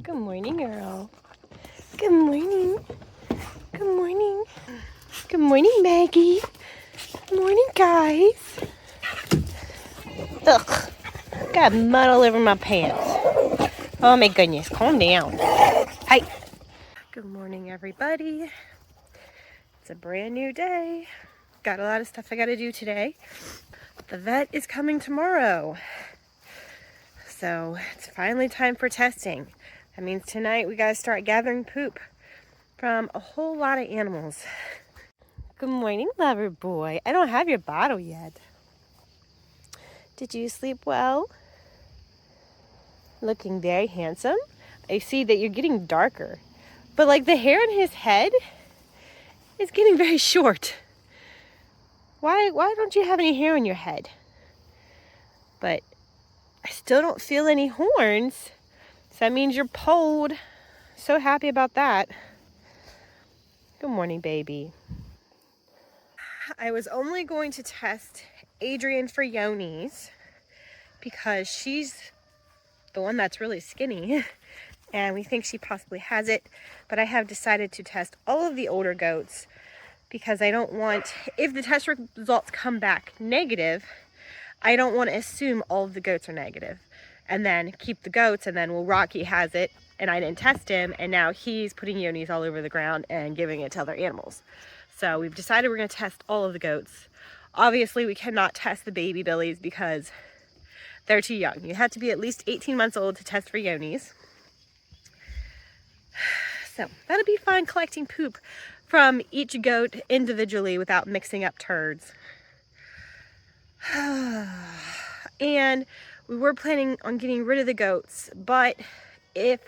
Good morning, Earl. Good morning. Good morning. Good morning, Maggie. Good morning, guys. Ugh. Got mud all over my pants. Oh my goodness, calm down. Hi. Good morning, everybody. It's a brand new day. Got a lot of stuff I gotta do today. The vet is coming tomorrow. So it's finally time for testing. That means tonight we gotta start gathering poop from a whole lot of animals. Good morning, lover boy. I don't have your bottle yet. Did you sleep well? Looking very handsome. I see that you're getting darker. But like the hair on his head is getting very short. Why don't you have any hair on your head? But I still don't feel any horns. So that means you're polled. So happy about that. Good morning, baby. I was only going to test Adrian for Yonis because she's the one that's really skinny and we think she possibly has it. But I have decided to test all of the older goats because I don't want, if the test results come back negative, I don't want to assume all of the goats are negative and then keep the goats and then, well, Rocky has it and I didn't test him and now he's putting Yonis all over the ground and giving it to other animals. So we've decided we're going to test all of the goats. Obviously, we cannot test the baby billies because they're too young. You have to be at least 18 months old to test for Yonis. So that'll be fun collecting poop from each goat individually without mixing up turds. And we were planning on getting rid of the goats, but if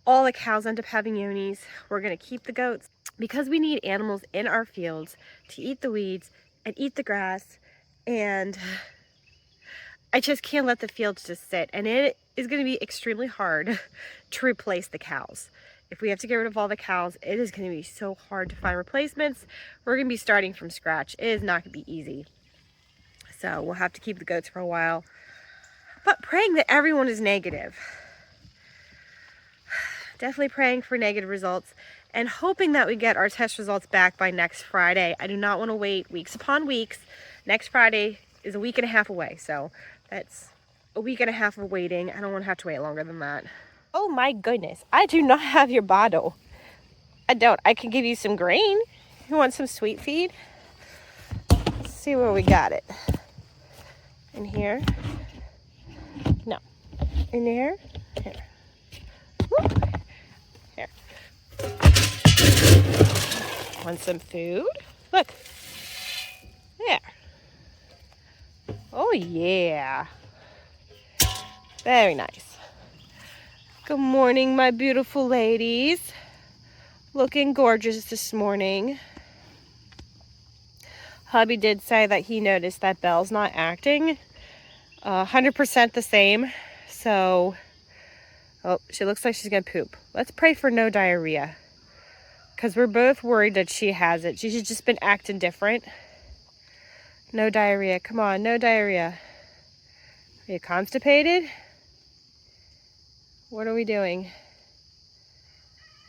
all the cows end up having Yonis, we're going to keep the goats because we need animals in our fields to eat the weeds and eat the grass, and I just can't let the fields just sit, and it is going to be extremely hard to replace the cows. If we have to get rid of all the cows, it is going to be so hard to find replacements. We're going to be starting from scratch. It is not going to be easy. So we'll have to keep the goats for a while. But praying that everyone is negative. Definitely praying for negative results and hoping that we get our test results back by next Friday. I do not want to wait weeks upon weeks. Next Friday is a week and a half away. So that's a week and a half of waiting. I don't want to have to wait longer than that. Oh my goodness. I do not have your bottle. I don't. I can give you some grain. You want some sweet feed? Let's see where we got it. In here? No. In there? Here. Woo. Here. Want some food? Look. There. Oh yeah. Very nice. Good morning, my beautiful ladies. Looking gorgeous this morning. Hubby did say that he noticed that Belle's not acting 100% the same. So, oh, she looks like she's gonna poop. Let's pray for no diarrhea, because we're both worried that she has it. She's just been acting different. No diarrhea. Come on, no diarrhea. Are you constipated? What are we doing?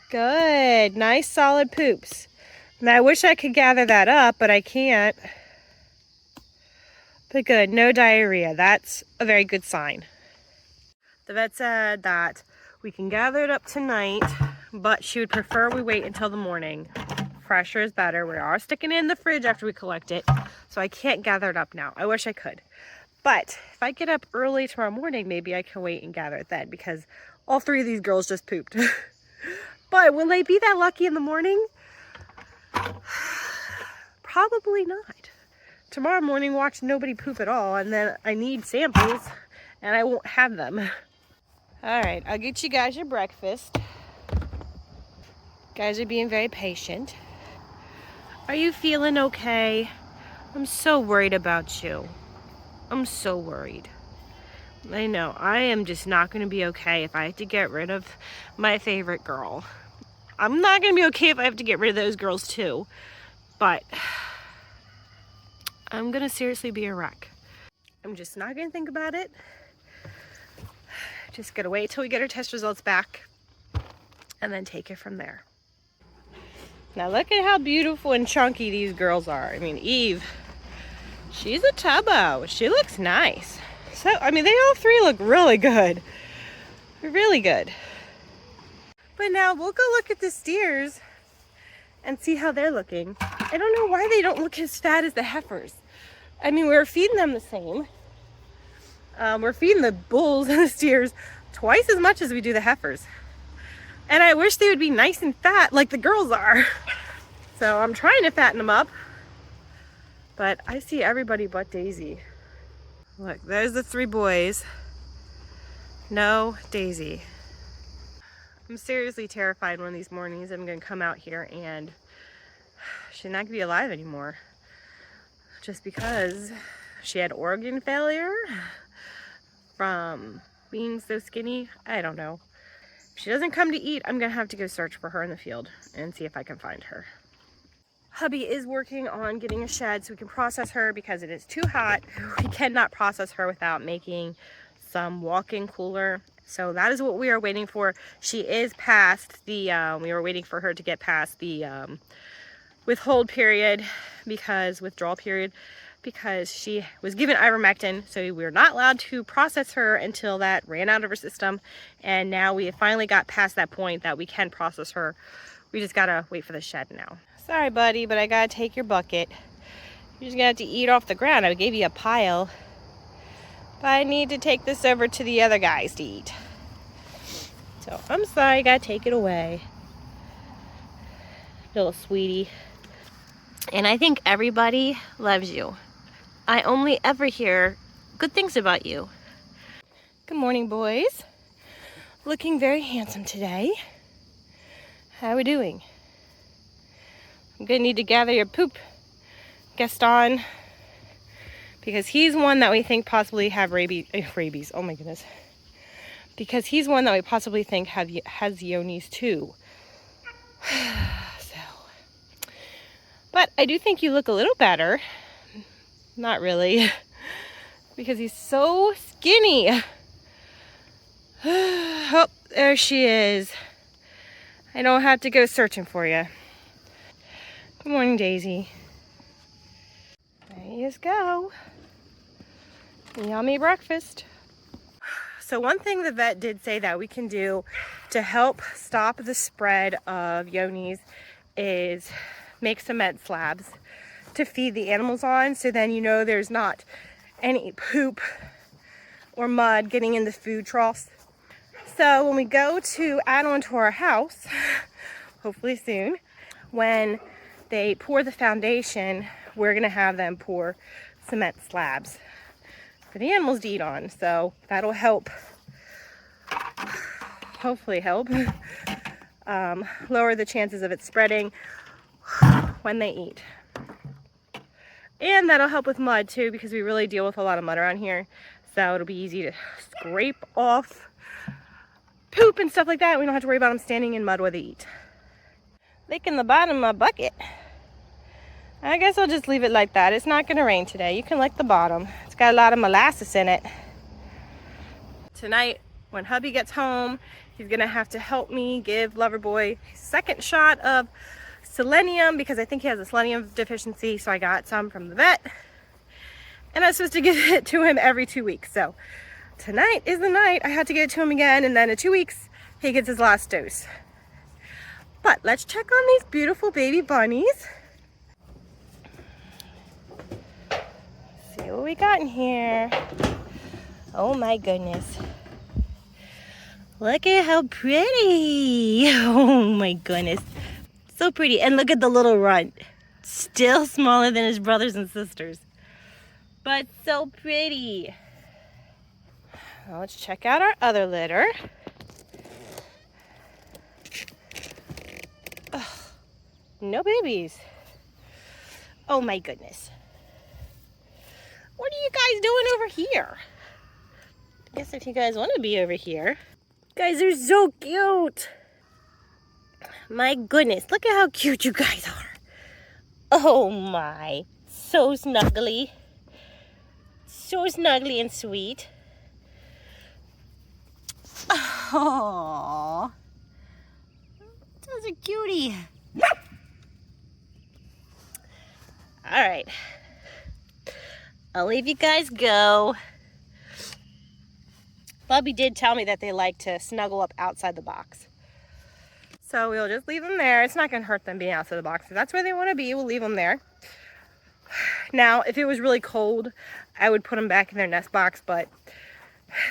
Good. Nice solid poops. Now I wish I could gather that up, but I can't. But good, no diarrhea. That's a very good sign. The vet said that we can gather it up tonight, but she would prefer we wait until the morning. Fresher is better. We are sticking it in the fridge after we collect it, so I can't gather it up now. I wish I could. But if I get up early tomorrow morning, maybe I can wait and gather it then, because all three of these girls just pooped. But will they be that lucky in the morning? Probably not. Tomorrow morning, watch nobody poop at all, and then I need samples, and I won't have them. All right, I'll get you guys your breakfast. Guys are being very patient. Are you feeling okay? I'm so worried about you. I'm so worried. I know, I am just not going to be okay if I have to get rid of my favorite girl. I'm not going to be okay if I have to get rid of those girls too. But I'm going to seriously be a wreck. I'm just not going to think about it. just gotta wait till we get our test results back and then take it from there. Now look at how beautiful and chunky these girls are. I mean, Eve, she's a tubbo. She looks nice. So, I mean, they all three look really good. Really good. But now we'll go look at the steers and see how they're looking. I don't know why they don't look as fat as the heifers. I mean, we're feeding them the same. We're feeding the bulls and the steers twice as much as we do the heifers. And I wish they would be nice and fat like the girls are. So I'm trying to fatten them up. But I see everybody but Daisy. Look, there's the three boys. No Daisy. I'm seriously terrified one of these mornings I'm going to come out here and she's not going to be alive anymore. Just because she had organ failure from being so skinny. I don't know. If she doesn't come to eat, I'm going to have to go search for her in the field and see if I can find her. Hubby is working on getting a shed so we can process her because it is too hot. We cannot process her without making some walk-in cooler. So that is what we are waiting for. She is past the, we were waiting for her to get past the withdrawal period because she was given ivermectin. So we were not allowed to process her until that ran out of her system. And now we have finally got past that point that we can process her. We just gotta wait for the shed now. Sorry, buddy, but I gotta take your bucket. You're just gonna have to eat off the ground. I gave you a pile. But I need to take this over to the other guys to eat. So I'm sorry, I gotta take it away. Little sweetie. And I think everybody loves you. I only ever hear good things about you. Good morning, boys. Looking very handsome today. How are we doing? I'm gonna need to gather your poop, Gaston, because he's one that we think possibly have rabies. Oh my goodness. Because he's one that we possibly think has yonis too. But I do think you look a little better. Not really. Because he's so skinny. Oh, there she is. I don't have to go searching for you. Good morning, Daisy. There you go. Yummy breakfast. So one thing the vet did say that we can do to help stop the spread of yonis is make cement slabs to feed the animals on, so then you know there's not any poop or mud getting in the food troughs. So when we go to add on to our house, hopefully soon, when they pour the foundation, we're gonna have them pour cement slabs for the animals to eat on. So that'll help, hopefully help, lower the chances of it spreading when they eat. And that'll help with mud too, because we really deal with a lot of mud around here. So it'll be easy to scrape off poop and stuff like that. We don't have to worry about them standing in mud while they eat. Licking the bottom of my bucket. I guess I'll just leave it like that. It's not gonna rain today. You can lick the bottom. It's got a lot of molasses in it. Tonight, when hubby gets home, he's gonna have to help me give Loverboy his second shot of selenium, because I think he has a selenium deficiency. So I got some from the vet, and I'm supposed to give it to him every 2 weeks. So tonight is the night I had to give it to him again, and then in 2 weeks he gets his last dose. But let's check on these beautiful baby bunnies. See what we got in here. Oh my goodness. Look at how pretty. Oh my goodness. So pretty. And look at the little runt. Still smaller than his brothers and sisters. But so pretty. Now let's check out our other litter. Ugh, no babies. Oh my goodness. What are you guys doing over here? I guess if you guys want to be over here. You guys are so cute. My goodness, look at how cute you guys are. Oh my, so snuggly. So snuggly and sweet. Oh, that's a cutie. All right, I'll leave you guys go. Bubby did tell me that they like to snuggle up outside the box. So we'll just leave them there. It's not gonna hurt them being outside the box. If that's where they wanna be, we'll leave them there. Now, if it was really cold, I would put them back in their nest box, but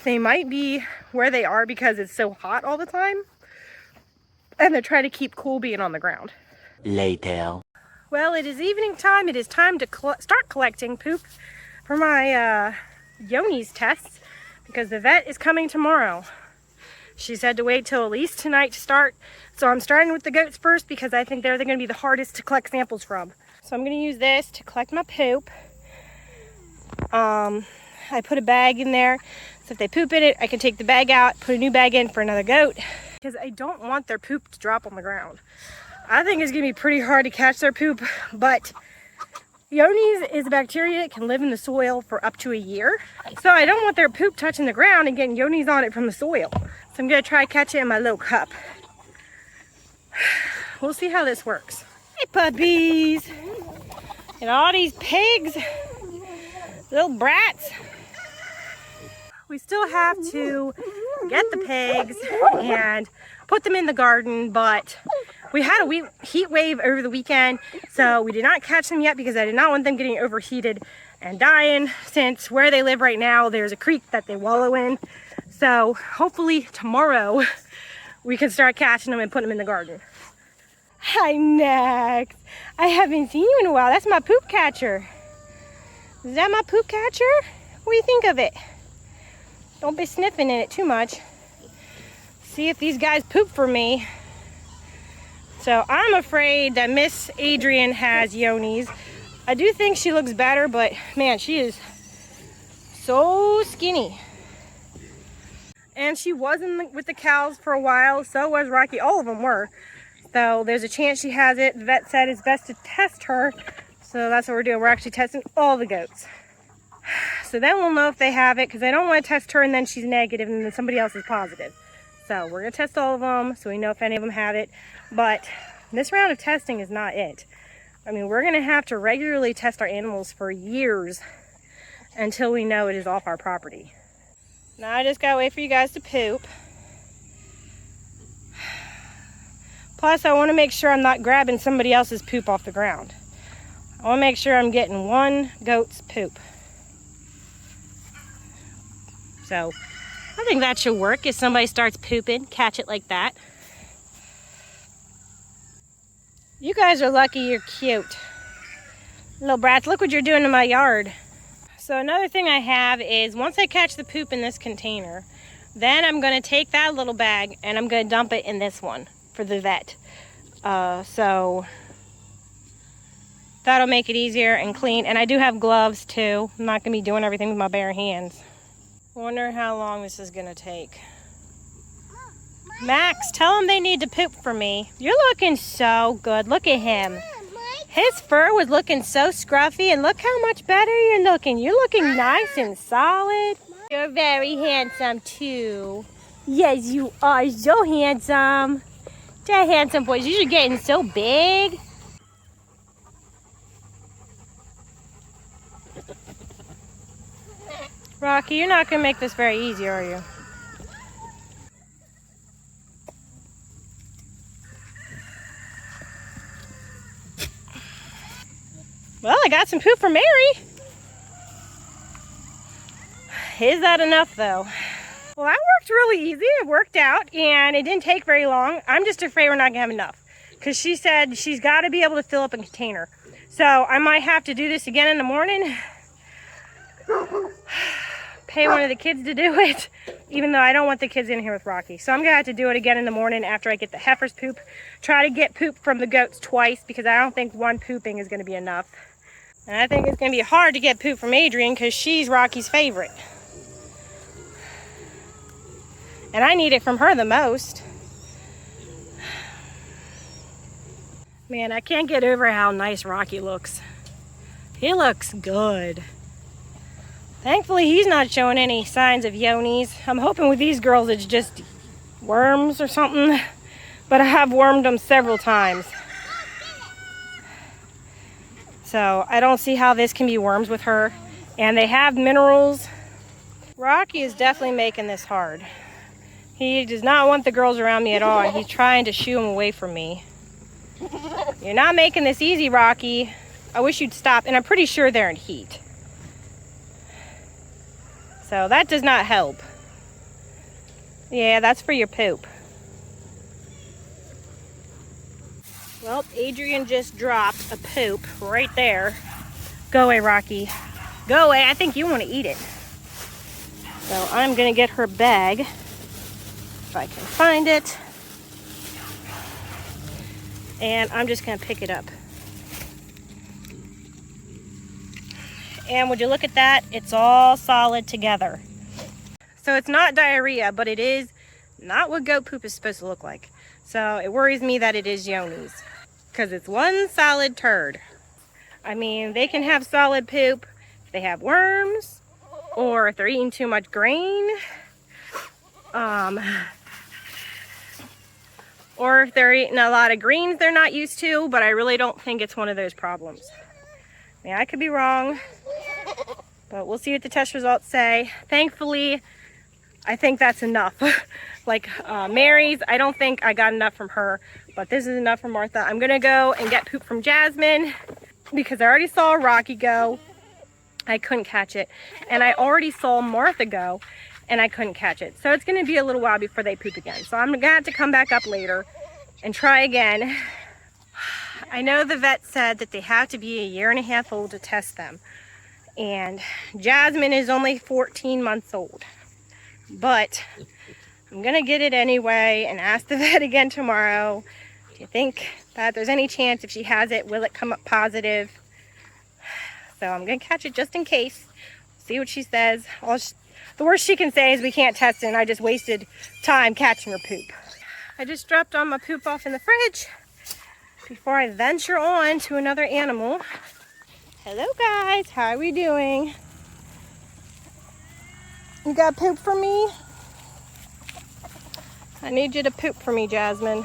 they might be where they are because it's so hot all the time. And they're trying to keep cool being on the ground. Later. Well, it is evening time. It is time to start collecting poop for my Yoni's tests because the vet is coming tomorrow. She said to wait till at least tonight to start. So I'm starting with the goats first because I think they're going to be the hardest to collect samples from. So I'm going to use this to collect my poop. I put a bag in there. So if they poop in it, I can take the bag out, put a new bag in for another goat. Because I don't want their poop to drop on the ground. I think it's going to be pretty hard to catch their poop, but Yoni's is a bacteria that can live in the soil for up to a year. So I don't want their poop touching the ground and getting Yoni's on it from the soil. So I'm going to try to catch it in my little cup. We'll see how this works. Hey puppies! And all these pigs, little brats. We still have to get the pigs and put them in the garden, but we had a heat wave over the weekend, so we did not catch them yet because I did not want them getting overheated and dying, since where they live right now, there's a creek that they wallow in. So hopefully tomorrow we can start catching them and put them in the garden. Hi, Max. I haven't seen you in a while. That's my poop catcher. Is that my poop catcher? What do you think of it? Don't be sniffing in it too much. See if these guys poop for me. So I'm afraid that Miss Adrian has Yoni's. I do think she looks better, but man, she is so skinny. And she was with the cows for a while, so was Rocky. All of them were. So there's a chance she has it. The vet said it's best to test her. So that's what we're doing. We're actually testing all the goats. So then we'll know if they have it, because I don't want to test her and then she's negative and then somebody else is positive. So we're going to test all of them so we know if any of them have it. But this round of testing is not it. I mean, we're going to have to regularly test our animals for years until we know it is off our property. Now I just got to wait for you guys to poop. Plus, I want to make sure I'm not grabbing somebody else's poop off the ground. I want to make sure I'm getting one goat's poop. So I think that should work. If somebody starts pooping, catch it like that. You guys are lucky you're cute. Little brats, look what you're doing in my yard. So another thing I have is once I catch the poop in this container, then I'm going to take that little bag and I'm going to dump it in this one for the vet. So that'll make it easier and clean. And I do have gloves too. I'm not going to be doing everything with my bare hands. Wonder how long this is going to take. Max, tell them they need to poop for me. You're looking so good. Look at him. His fur was looking so scruffy, and look how much better you're looking. You're looking nice and solid. You're very handsome too. Yes, you are so handsome. That handsome boys, you're getting so big. Rocky, you're not going to make this very easy, are you? Well, I got some poop for Mary. Is that enough, though? Well, that worked really easy. It worked out, and it didn't take very long. I'm just afraid we're not going to have enough, because she said she's got to be able to fill up a container. So I might have to do this again in the morning. Pay one of the kids to do it, even though I don't want the kids in here with Rocky. So I'm going to have to do it again in the morning after I get the heifer's poop. Try to get poop from the goats twice, because I don't think one pooping is going to be enough. And I think it's going to be hard to get poop from Adrian, because she's Rocky's favorite. And I need it from her the most. Man, I can't get over how nice Rocky looks. He looks good. Thankfully, he's not showing any signs of Yoni's. I'm hoping with these girls it's just worms or something, but I have wormed them several times. So I don't see how this can be worms with her. And they have minerals. Rocky is definitely making this hard. He does not want the girls around me at all, and he's trying to shoo them away from me. You're not making this easy, Rocky. I wish you'd stop, and I'm pretty sure they're in heat. So that does not help. Yeah, that's for your poop. Well, Adrian just dropped a poop right there. Go away, Rocky. Go away. I think you want to eat it. So I'm going to get her bag, if I can find it. And I'm just going to pick it up. And would you look at that? It's all solid together. So it's not diarrhea, but it is not what goat poop is supposed to look like. So it worries me that it is Yoni's, because it's one solid turd. I mean, they can have solid poop if they have worms, or if they're eating too much grain, or if they're eating a lot of greens they're not used to, but I really don't think it's one of those problems. I mean, I could be wrong, but we'll see what the test results say. Thankfully, I think that's enough. Like Mary's, I don't think I got enough from her, but this is enough from Martha. I'm gonna go and get poop from Jasmine because I already saw Rocky go. I couldn't catch it. And I already saw Martha go and I couldn't catch it. So it's gonna be a little while before they poop again. So I'm gonna have to come back up later and try again. I know the vet said that they have to be 1.5 years old to test them. And Jasmine is only 14 months old. But I'm gonna get it anyway and ask the vet again tomorrow. Do you think that there's any chance if she has it, will it come up positive? So I'm gonna catch it just in case. See what she says. The worst she can say is we can't test it and I just wasted time catching her poop. I just dropped all my poop off in the fridge before I venture on to another animal. Hello guys, how are we doing? You got poop for me? I need you to poop for me, Jasmine.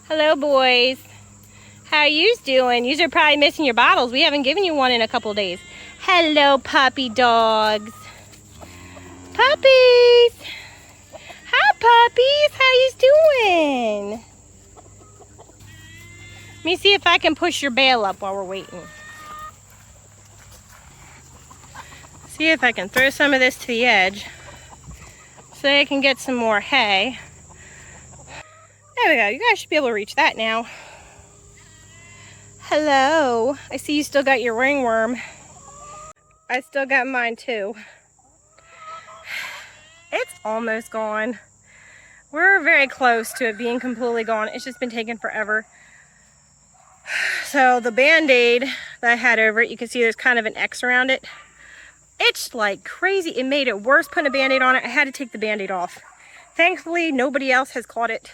Hello boys. How yous doing? Yous are probably missing your bottles. We haven't given you one in a couple days. Hello puppy dogs. Puppies. Hi puppies, how yous doing? Let me see if I can push your bale up while we're waiting. See if I can throw some of this to the edge so I can get some more hay. There we go. You guys should be able to reach that now. Hello. I see you still got your ringworm. I still got mine too. It's almost gone. We're very close to it being completely gone. It's just been taking forever. So the Band-Aid that I had over it, you can see there's kind of an X around it. Itched like crazy. It made it worse putting a Band-Aid on it. I had to take the Band-Aid off. Thankfully, nobody else has caught it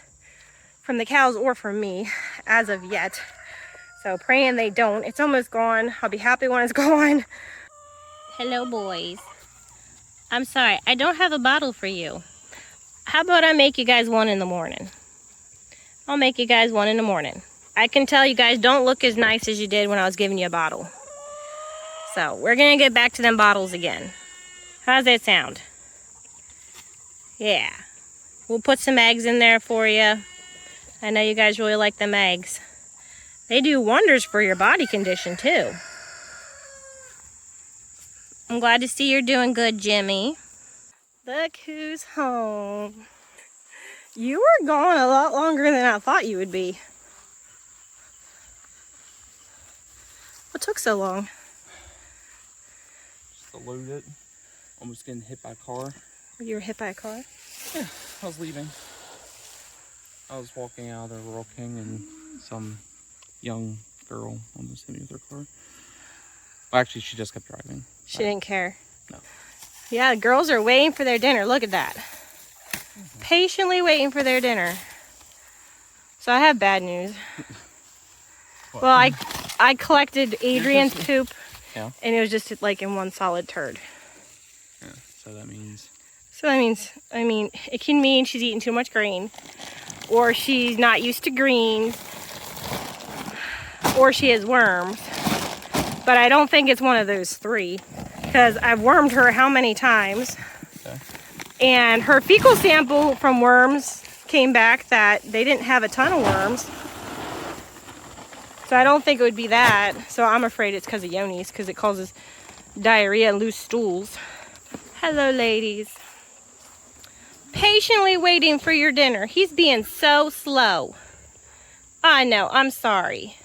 from the cows or from me as of yet. So praying they don't. It's almost gone. I'll be happy when it's gone. Hello, boys. I'm sorry, I don't have a bottle for you. How about I make you guys one in the morning? I'll make you guys one in the morning. I can tell you guys don't look as nice as you did when I was giving you a bottle. So we're gonna get back to them bottles again. How's that sound? Yeah. We'll put some eggs in there for you. I know you guys really like them eggs. They do wonders for your body condition too. I'm glad to see you're doing good, Jimmy. Look who's home. You were gone a lot longer than I thought you would be. What took so long? Just to load it. Almost getting hit by a car. You were hit by a car? Yeah, I was leaving. I was walking out of the Rural King and some young girl almost hit me with her car. Well, actually, she just kept driving. She didn't care. No. Yeah, the girls are waiting for their dinner. Look at that. Mm-hmm. Patiently waiting for their dinner. So I have bad news. Well, I collected Adrian's poop, yeah, and it was just like in one solid turd. Yeah, so that means... So that means, it can mean she's eating too much green, or she's not used to greens, or she has worms. But I don't think it's one of those three, because I've wormed her how many times. Okay. And her fecal sample from worms came back that they didn't have a ton of worms. So I don't think it would be that. So I'm afraid it's because of Yoni's, because it causes diarrhea and loose stools. Hello, ladies. Patiently waiting for your dinner. He's being so slow. I know, I'm sorry.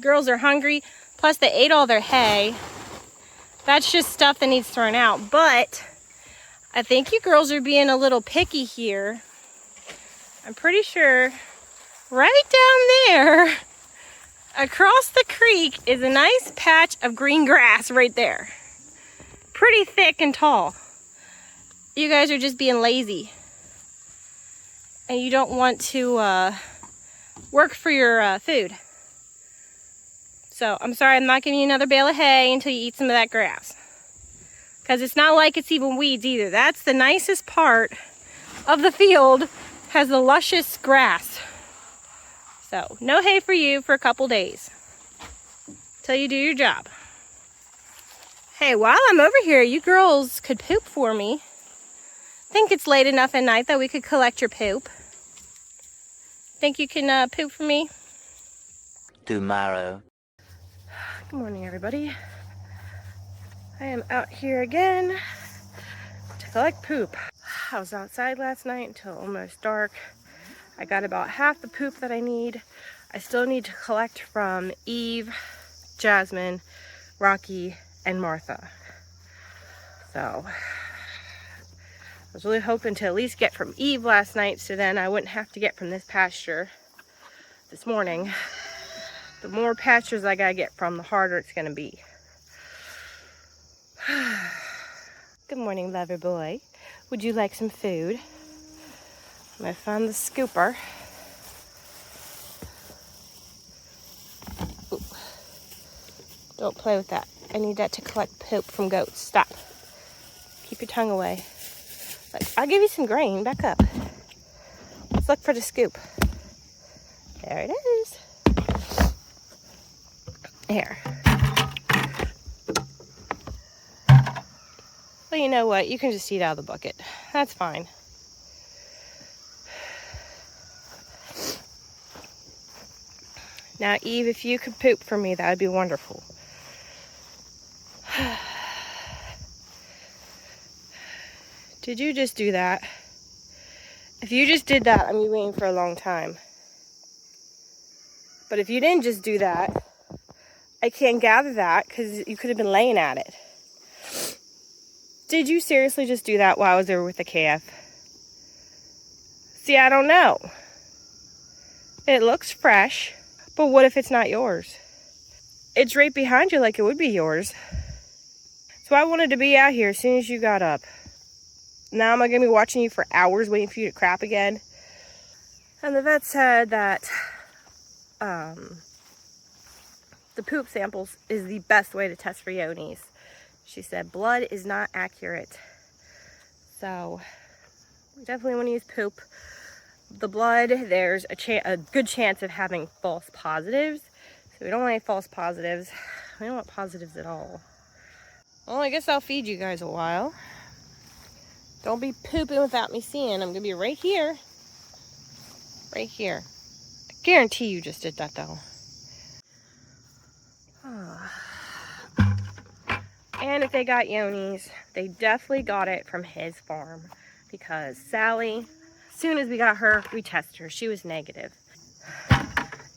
Girls are hungry, plus they ate all their hay. That's just stuff that needs thrown out. But I think you girls are being a little picky here. I'm pretty sure right down there, across the creek, is a nice patch of green grass right there. Pretty thick and tall. You guys are just being lazy. And you don't want to work for your food. So I'm sorry, I'm not giving you another bale of hay until you eat some of that grass. Because it's not like it's even weeds either. That's the nicest part of the field, has the luscious grass. So no hay for you for a couple days till you do your job. Hey, while I'm over here, you girls could poop for me. Think it's late enough at night that we could collect your poop. Think you can poop for me? Tomorrow. Good morning, everybody. I am out here again to collect poop. I was outside last night until almost dark. I got about half the poop that I need. I still need to collect from Eve, Jasmine, Rocky, and Martha. So I was really hoping to at least get from Eve last night, so then I wouldn't have to get from this pasture this morning. The more pastures I gotta get from, the harder it's gonna be. Good morning, lover boy. Would you like some food? I found the scooper. Ooh. Don't play with that. I need that to collect poop from goats. Stop. Keep your tongue away. Look, I'll give you some grain. Back up. Let's look for the scoop. There it is. Here. Well, you know what? You can just eat out of the bucket. That's fine. Now, Eve, if you could poop for me, that would be wonderful. Did you just do that? If you just did that, I'm gonna be waiting for a long time. But if you didn't just do that, I can't gather that because you could have been laying at it. Did you seriously just do that while I was there with the calf? See, I don't know. It looks fresh, but what if it's not yours? It's right behind you like it would be yours. So I wanted to be out here as soon as you got up. Now am I going to be watching you for hours waiting for you to crap again? And the vet said that the poop samples is the best way to test for Yoni's. She said blood is not accurate. So we definitely want to use poop. The blood, there's a good chance of having false positives. So we don't want any false positives. We don't want positives at all. Well, I guess I'll feed you guys a while. Don't be pooping without me seeing. I'm going to be right here. Right here. I guarantee you just did that, though. And if they got Yoni's, they definitely got it from his farm. Because Sally, as soon as we got her, we tested her. She was negative.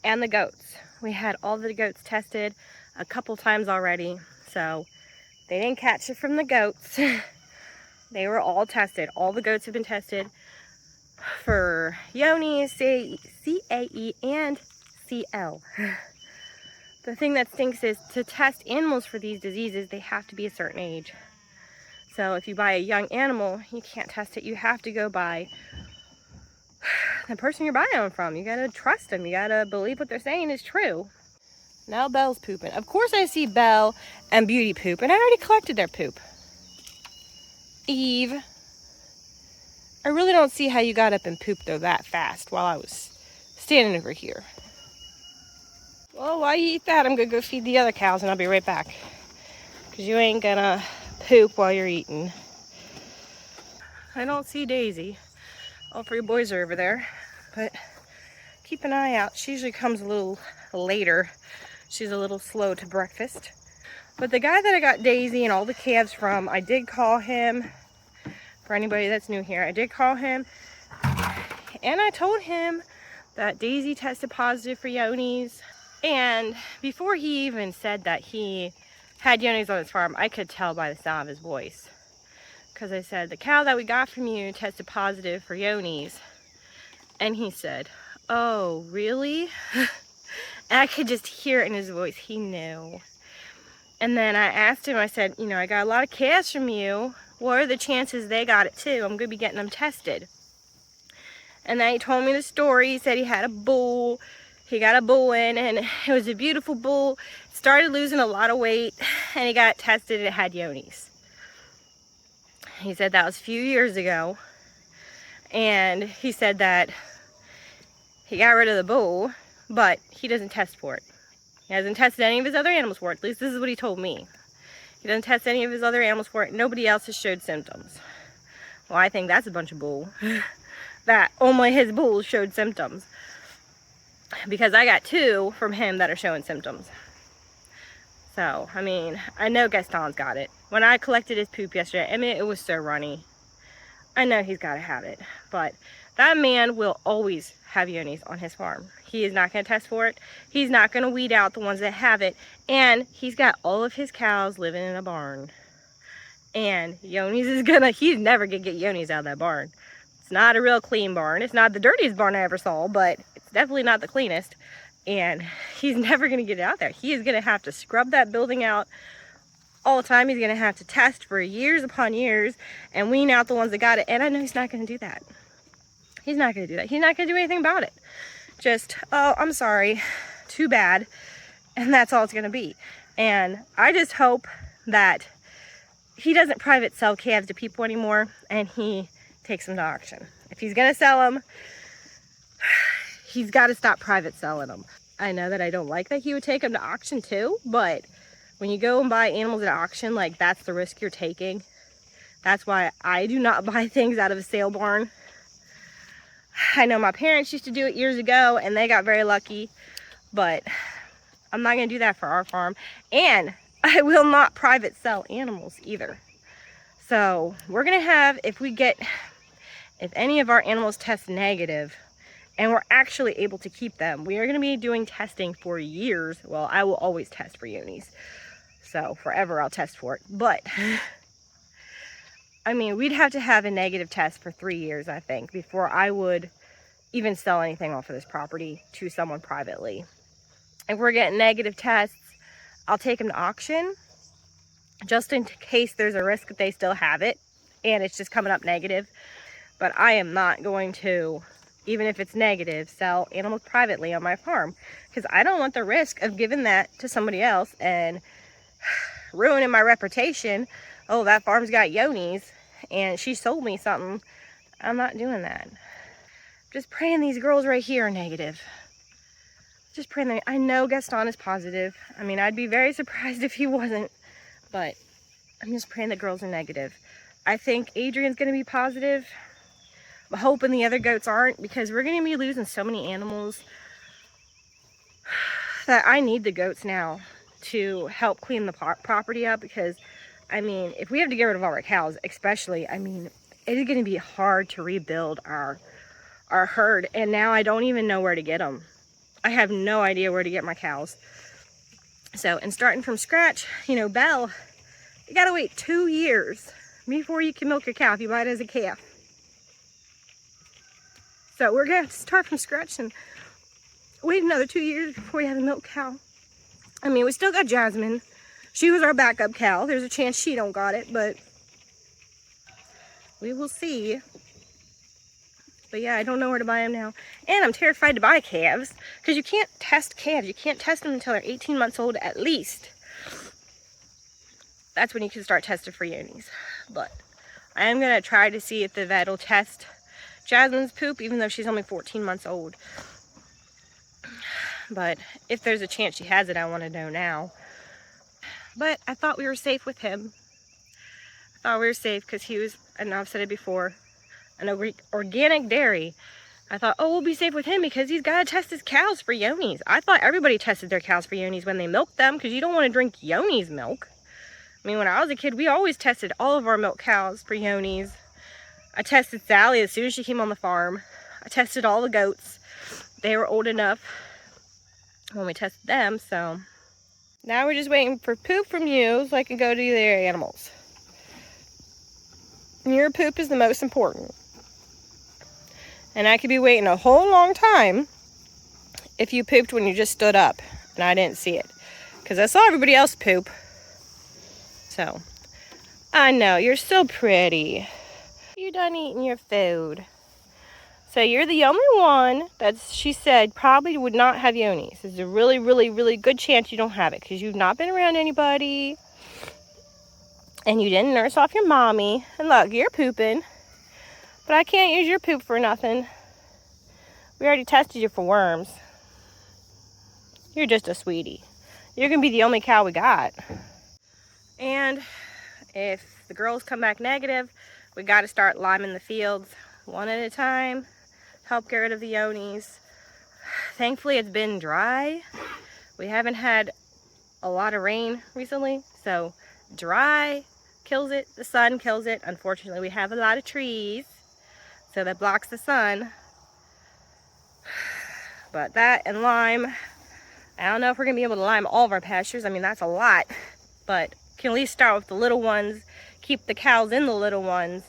And the goats. We had all the goats tested a couple times already. So they didn't catch it from the goats. They were all tested. All the goats have been tested for Yoni's, CAE, and CL. The thing that stinks is to test animals for these diseases, they have to be a certain age. So if you buy a young animal, you can't test it. You have to go by the person you're buying them from. You gotta trust them. You gotta believe what they're saying is true. Now Belle's pooping. Of course I see Belle and Beauty poop, and I already collected their poop. Eve, I really don't see how you got up and pooped though that fast while I was standing over here. Well, while you eat that, I'm gonna go feed the other cows and I'll be right back. Because you ain't gonna poop while you're eating. I don't see Daisy. All three boys are over there, but keep an eye out. She usually comes a little later. She's a little slow to breakfast. But the guy that I got Daisy and all the calves from, I did call him. For anybody that's new here, I did call him. And I told him that Daisy tested positive for Yoni's. And before he even said that he had Yoni's on his farm, I could tell by the sound of his voice. Because I said, the cow that we got from you tested positive for Yoni's. And he said, oh, really? And I could just hear it in his voice. He knew. And then I asked him, I said, you know, I got a lot of calves from you. What are the chances they got it too? I'm going to be getting them tested. And then he told me the story. He said he had a bull. He got a bull in, and it was a beautiful bull. Started losing a lot of weight, and he got tested and it had Yoni's. He said that was a few years ago. And he said that he got rid of the bull, but he doesn't test for it. He hasn't tested any of his other animals for it. At least this is what he told me. He doesn't test any of his other animals for it. Nobody else has showed symptoms. Well, I think that's a bunch of bull. That only his bulls showed symptoms. Because I got 2 from him that are showing symptoms. So, I mean, I know Gaston's got it. When I collected his poop yesterday, I mean, it was so runny. I know he's got to have it. But that man will always have Yoni's on his farm. He is not going to test for it. He's not going to weed out the ones that have it. And he's got all of his cows living in a barn. And Yoni's is he's never going to get Yoni's out of that barn. It's not a real clean barn. It's not the dirtiest barn I ever saw, but it's definitely not the cleanest. And he's never going to get it out there. He is going to have to scrub that building out all the time. He's going to have to test for years upon years and wean out the ones that got it. And I know he's not going to do that. He's not going to do that. He's not going to do anything about it. Just, oh, I'm sorry. Too bad. And that's all it's going to be. And I just hope that he doesn't private sell calves to people anymore and he takes them to auction. If he's going to sell them, he's got to stop private selling them. I know that I don't like that he would take them to auction too, but when you go and buy animals at auction, like that's the risk you're taking. That's why I do not buy things out of a sale barn. I know my parents used to do it years ago and they got very lucky, but I'm not going to do that for our farm. And I will not private sell animals either. So we're going to have, if any of our animals test negative and we're actually able to keep them, we are going to be doing testing for years. Well, I will always test for Yoni's. So forever I'll test for it. But I mean, we'd have to have a negative test for 3 years, I think, before I would even sell anything off of this property to someone privately. If we're getting negative tests, I'll take them to auction just in case there's a risk that they still have it and it's just coming up negative. But I am not going to, even if it's negative, sell animals privately on my farm because I don't want the risk of giving that to somebody else and ruining my reputation. Oh, that farm's got Yoni's and she sold me something. I'm not doing that. Just praying these girls right here are negative. Just praying that, I know Gaston is positive. I mean, I'd be very surprised if he wasn't, but I'm just praying the girls are negative. I think Adrian's going to be positive. I'm hoping the other goats aren't because we're going to be losing so many animals that I need the goats now to help clean the property up because, I mean, if we have to get rid of all our cows, especially, I mean, it is going to be hard to rebuild our herd. And now I don't even know where to get them. I have no idea where to get my cows. So, and starting from scratch, you know, Belle, you got to wait 2 years before you can milk your cow if you buy it as a calf. So we're going to have to start from scratch and wait another 2 years before we have a milk cow. I mean, we still got Jasmine. She was our backup cow. There's a chance she don't got it, but we will see. But yeah, I don't know where to buy them now. And I'm terrified to buy calves because you can't test calves. You can't test them until they're 18 months old at least. That's when you can start testing for Yoni's. But I am going to try to see if the vet will test Jasmine's poop, even though she's only 14 months old. But if there's a chance she has it, I want to know now. But I thought we were safe with him. I thought we were safe because he was, and I've said it before, an organic dairy. I thought, oh, we'll be safe with him because he's got to test his cows for yonis. I thought everybody tested their cows for yonis when they milked them, because you don't want to drink yoni's milk. I mean, when I was a kid, we always tested all of our milk cows for yonis. I tested Sally as soon as she came on the farm. I tested all the goats. They were old enough when we tested them, so now we're just waiting for poop from you so I can go to the other animals. Your poop is the most important. And I could be waiting a whole long time if you pooped when you just stood up and I didn't see it, because I saw everybody else poop. So, I know, you're so pretty. You done eating your food. So you're the only one that she said probably would not have yonis. There's a really, really, really good chance you don't have it because you've not been around anybody and you didn't nurse off your mommy. And look, you're pooping, but I can't use your poop for nothing. We already tested you for worms. You're just a sweetie. You're gonna be the only cow we got. And if the girls come back negative, we got to start liming the fields one at a time, help get rid of the yonis. Thankfully, it's been dry. We haven't had a lot of rain recently, so dry kills it, the sun kills it. Unfortunately, we have a lot of trees, so that blocks the sun. But that and lime, I don't know if we're going to be able to lime all of our pastures. I mean, that's a lot, but can at least start with the little ones, keep the cows in the little ones,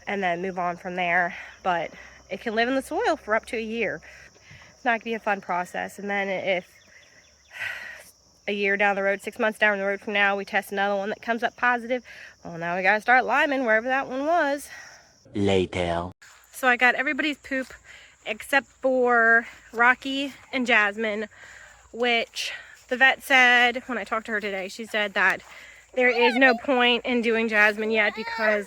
and then move on from there. But it can live in the soil for up to a year. It's not gonna be a fun process. And then if a year down the road, 6 months down the road from now, we test another one that comes up positive, well, now we gotta start liming wherever that one was. Later. So I got everybody's poop except for Rocky and Jasmine, which the vet said, when I talked to her today, she said that there is no point in doing Jasmine yet because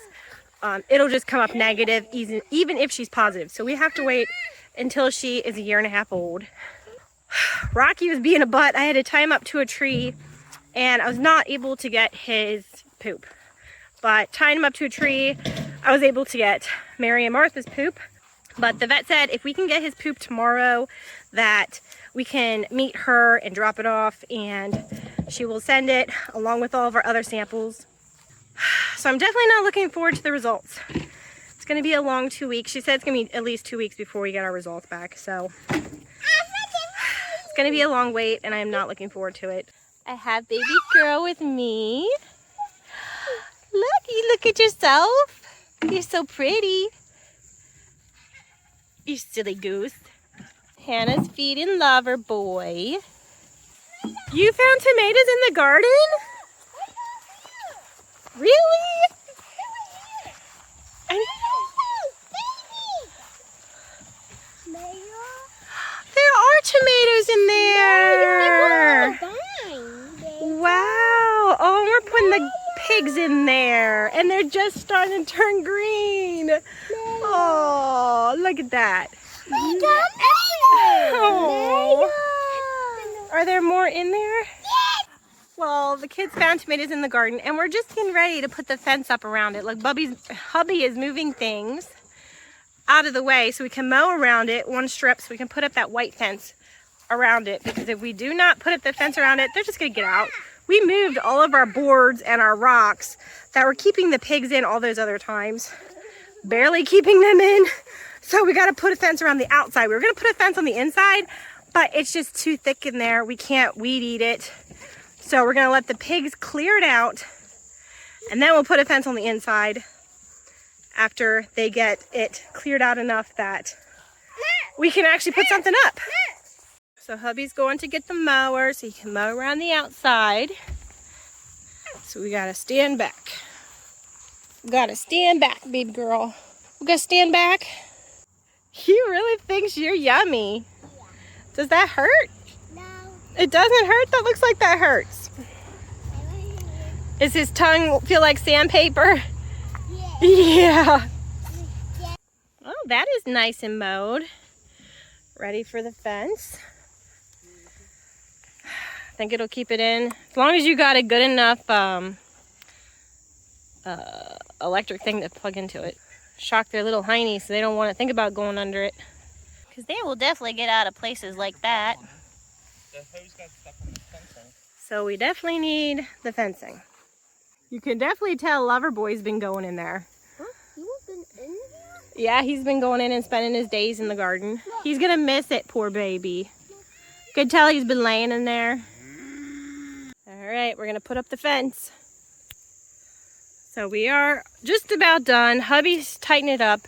it'll just come up negative even if she's positive. So we have to wait until she is a year and a half old. Rocky was being a butt. I had to tie him up to a tree and I was not able to get his poop. But tying him up to a tree, I was able to get Mary and Martha's poop. But the vet said if we can get his poop tomorrow, that we can meet her and drop it off and she will send it along with all of our other samples. So I'm definitely not looking forward to the results. It's going to be a long 2 weeks. She said it's going to be at least 2 weeks before we get our results back. So it's going to be a long wait and I'm not looking forward to it. I have baby girl with me. Look, you look at yourself. You're so pretty. You silly goose. Hannah's feeding Lover Boy. You found tomatoes in the garden? Really? There are tomatoes in there. Wow. Oh, we're putting the pigs in there and they're just starting to turn green. Oh, look at that. Oh. Are there more in there? Well, the kids found tomatoes in the garden and we're just getting ready to put the fence up around it. Like hubby is moving things out of the way so we can mow around it one strip so we can put up that white fence around it, because if we do not put up the fence around it, they're just gonna get out. We moved all of our boards and our rocks that were keeping the pigs in all those other times, barely keeping them in. So we got to put a fence around the outside. We were going to put a fence on the inside, but it's just too thick in there. We can't weed eat it. So we're going to let the pigs clear it out and then we'll put a fence on the inside after they get it cleared out enough that we can actually put something up. So hubby's going to get the mower so he can mow around the outside. So we got to stand back. We got to stand back, baby girl. We got to stand back. He really thinks you're yummy. Does that hurt? No. It doesn't hurt? That looks like that hurts. Does his tongue feel like sandpaper? Yeah. Yeah. Oh, that is nice and mowed. Ready for the fence. I think it'll keep it in. As long as you got a good enough electric thing to plug into it. Shock their little heinies so they don't want to think about going under it. Because they will definitely get out of places like that. The hose got stuck on the fencing. So we definitely need the fencing. You can definitely tell Loverboy's been going in there. Huh? You've been in here? Yeah, he's been going in and spending his days in the garden. He's gonna miss it, poor baby. Could tell he's been laying in there. All right, we're gonna put up the fence. So we are just about done. Hubby's tightened it up.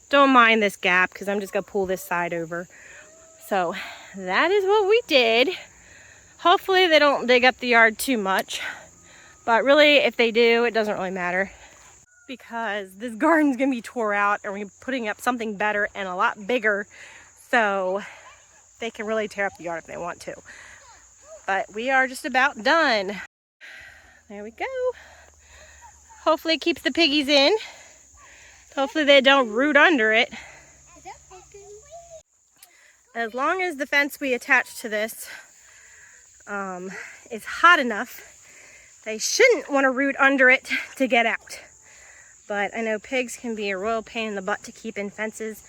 Don't mind this gap because I'm just gonna pull this side over. So that is what we did. Hopefully they don't dig up the yard too much. But really, if they do, it doesn't really matter. Because this garden's gonna be tore out and we're putting up something better and a lot bigger. So they can really tear up the yard if they want to. But we are just about done. There we go. Hopefully it keeps the piggies in. Hopefully they don't root under it. As long as the fence we attach to this is hot enough, they shouldn't want to root under it to get out. But I know pigs can be a royal pain in the butt to keep in fences.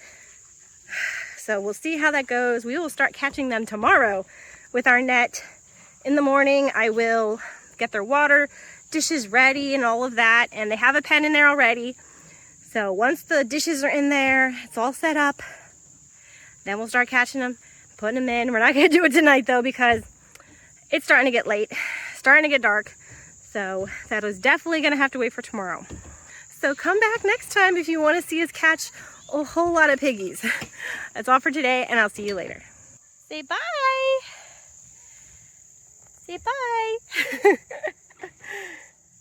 So we'll see how that goes. We will start catching them tomorrow with our net. In the morning, I will get their water, dishes ready and all of that. And they have a pen in there already. So once the dishes are in there, it's all set up. Then we'll start catching them, putting them in. We're not gonna do it tonight though because it's starting to get late, starting to get dark. So that is definitely gonna have to wait for tomorrow. So come back next time if you want to see us catch a whole lot of piggies. That's all for today, and I'll see you later. Say bye. Say bye.